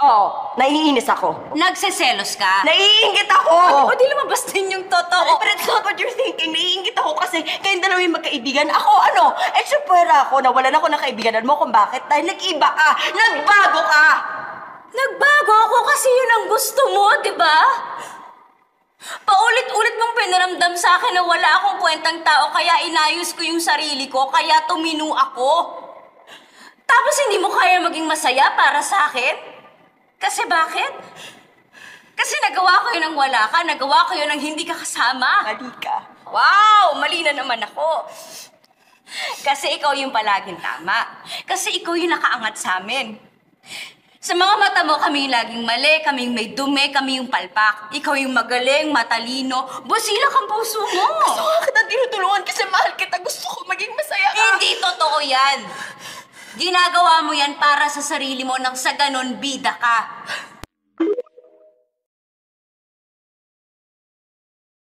Oo, naiinis ako. Nagseselos ka? Naiingit ako! O di lumabas din yung totoo. But it's not what you're thinking. Naiingit ako kasi kayong dalawa yung magkaibigan. Ako ano? Supera ako. Nawalan ako ng kaibigan. Alam mo kung bakit? Dahil nag-iba ka. Nagbago ka! Nagbago ako kasi yun ang gusto mo, di ba? Paulit-ulit mong pinaramdam sa akin na wala akong kwentang tao kaya inayos ko yung sarili ko, kaya tumino ako. Tapos hindi mo kaya maging masaya para sa akin? Kasi bakit? Kasi nagawa ko yun ng wala ka, nagawa ko yun ng hindi ka kasama. Mali ka. Wow! Mali na naman ako. Kasi ikaw yung palaging tama. Kasi ikaw yung nakaangat sa amin. Sa mga mata mo, kami yung laging mali, kami yung may dumi, kami yung palpak. Ikaw yung magaling, matalino, busilak ang puso mo. Gusto ko kita tinutulungan kasi mahal kita. Gusto ko maging masaya ka. Hindi totoo yan. Ginagawa mo yan para sa sarili mo nang sa ganon bida ka.